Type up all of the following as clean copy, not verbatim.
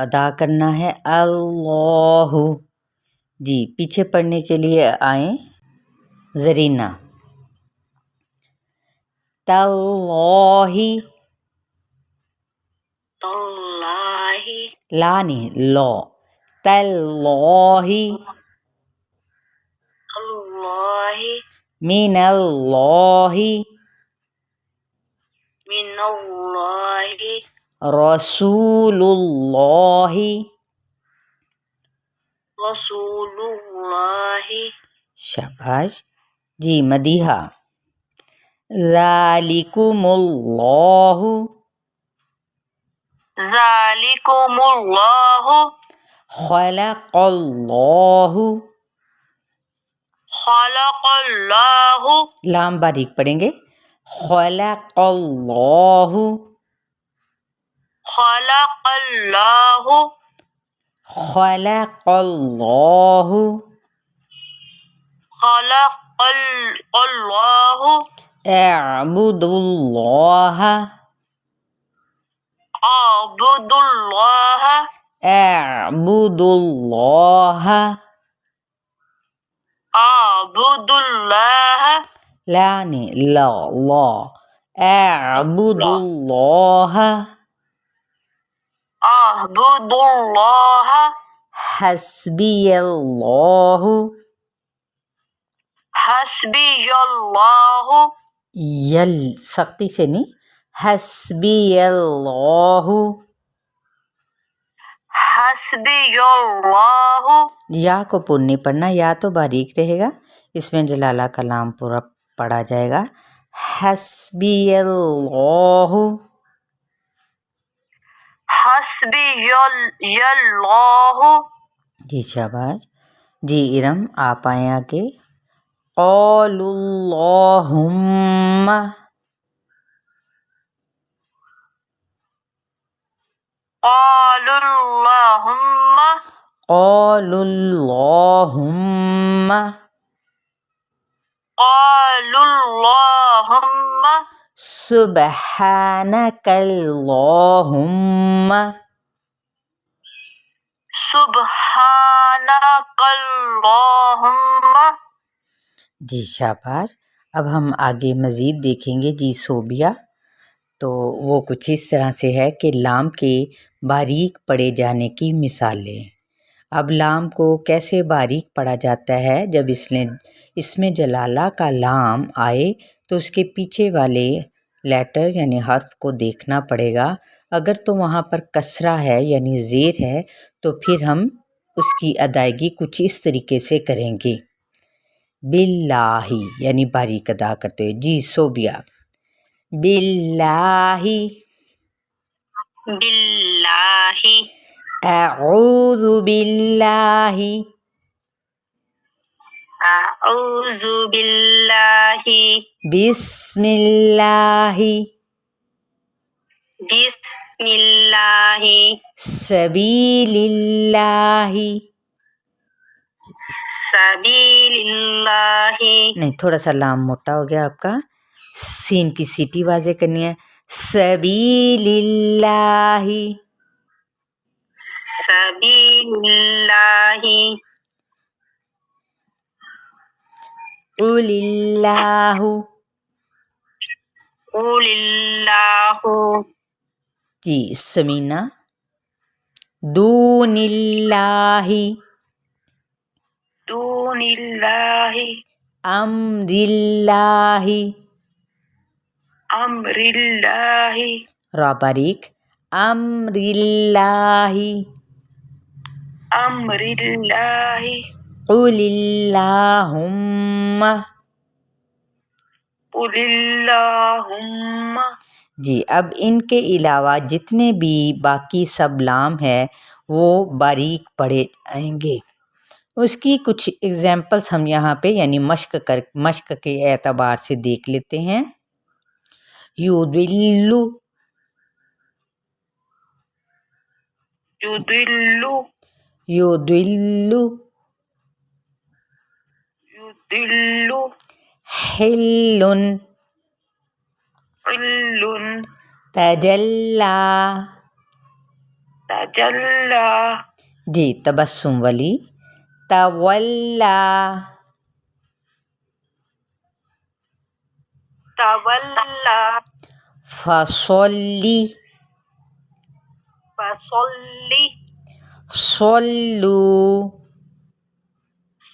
ادا کرنا ہے اللہ. جی پیچھے پڑھنے کے لیے آئیں. زرینہ تاللہ، تاللہ، لا نہیں لو، تاللہ، اللہ، من اللہ، من اللہ، رسول اللہ. رسول اللہ. شاباش. جی مدیحہ ذالکم اللہ، ذالکم اللہ، خلق اللہ. خلق اللہ، لام باریک پڑھیں گے. خلق اللہ، خلق اللہ، خلق اللہ، خلق اللہ. اعبد اللہ، اعبد اللہ، اعبد اللہ. اعبد اللہ. لا نہیں لا لا، اعبد اللہ. اعبد اللہ. حسبی اللہ، حسبی اللہ. یل سختی سے نہیں، حسبی اللہ. حسبی اللہ. یا کو پر نہیں پڑھنا، یا تو باریک رہے گا، اس میں جلالہ کا لام پورا پڑھا جائے گا. حسبی اللہ. حسبی اللہ. جی شاباش. جی ارم آپ آئیں آگے. قالوا اللہم، قالوا اللہم، قالوا اللہم، قالوا اللہم. سبحانک اللہم. سبحانک اللہم. جی شاباش. اب ہم آگے مزید دیکھیں گے. جی صوبیہ تو وہ کچھ اس طرح سے ہے کہ لام کے باریک پڑھے جانے کی مثالیں. اب لام کو کیسے باریک پڑھا جاتا ہے؟ جب اس میں جلالہ کا لام آئے تو اس کے پیچھے والے لیٹر یعنی حرف کو دیکھنا پڑے گا. اگر تو وہاں پر کسرہ ہے یعنی زیر ہے تو پھر ہم اس کی ادائیگی کچھ اس طریقے سے کریں گے، باللہ یعنی باریک ادا کرتے ہوئے. جی صوبیہ باللہ، باللہ، اعوذ باللہ، اعوذ باللہ، بسم اللہ، بسم اللہ، سبیل اللہ. سبیل اللہ. نہیں تھوڑا سا لام موٹا ہو گیا آپ کا، سین کی سیٹی واضح کرنی ہے. سبیل اللہ، سبیل اللہ. قل اللہ. قل اللہ. جی سمینہ دون اللہ، دون اللہ، امر اللہ. امر اللہ. را باریک، امر اللہ. امر اللہ. قل اللہم. قل اللہم. جی اب ان کے علاوہ جتنے بھی باقی سب لام ہے وہ باریک پڑھے جائیں گے. اس کی کچھ ایگزامپلس ہم یہاں پہ یعنی مشق کے اعتبار سے دیکھ لیتے ہیں. یضل، یضل، یضل، یضل. حل، حل، تجلی، تجلى جی تبسم والی تولا تولى فصلی فصلي صلو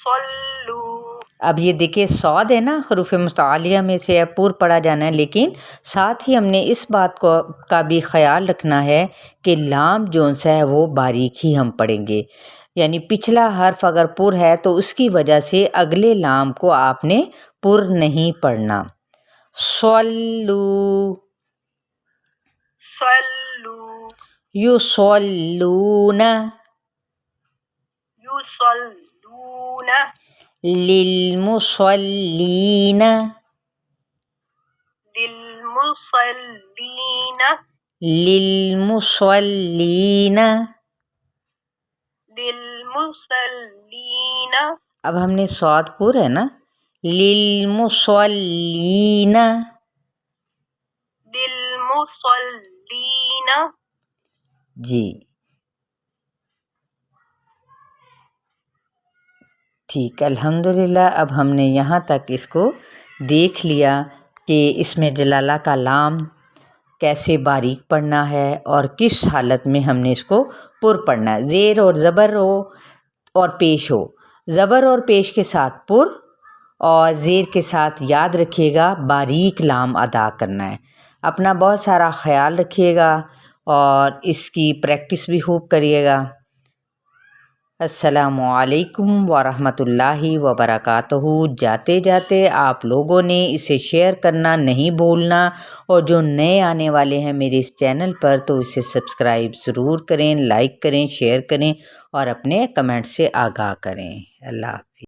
صلوا اب یہ دیکھیں صاد ہے نا حروف متعالیہ میں سے پور پڑھا جانا ہے، لیکن ساتھ ہی ہم نے اس بات کا بھی خیال رکھنا ہے کہ لام جون سا ہے وہ باریک ہی ہم پڑھیں گے، یعنی پچھلا حرف اگر پر ہے تو اس کی وجہ سے اگلے لام کو آپ نے پر نہیں پڑھنا۔ صلو صلوا یصلون يصلون للمصلین للمصلين للمصلین للمصلين اب ہم نے صاد پور ہے نا، للمصلین للمصلين جی ٹھیک، الحمدللہ اب ہم نے یہاں تک اس کو دیکھ لیا کہ اس میں جلالہ کا لام کیسے باریک پڑھنا ہے اور کس حالت میں ہم نے اس کو پر پڑھنا ہے۔ زیر اور زبر ہو اور پیش ہو، زبر اور پیش کے ساتھ پر اور زیر کے ساتھ یاد رکھیے گا باریک لام ادا کرنا ہے۔ اپنا بہت سارا خیال رکھیے گا اور اس کی پریکٹس بھی خوب کریے گا۔ السلام علیکم ورحمۃ اللہ وبرکاتہ۔ جاتے جاتے آپ لوگوں نے اسے شیئر کرنا نہیں بھولنا، اور جو نئے آنے والے ہیں میرے اس چینل پر تو اسے سبسکرائب ضرور کریں، لائک کریں، شیئر کریں اور اپنے کمنٹ سے آگاہ کریں۔ اللہ حافظ۔